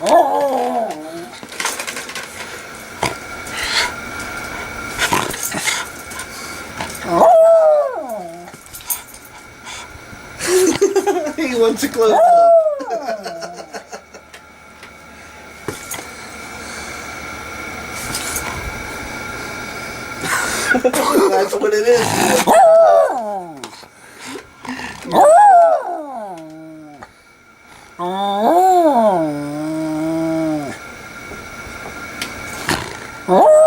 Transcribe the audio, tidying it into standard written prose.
He wants to close up. That's what it is. Oh!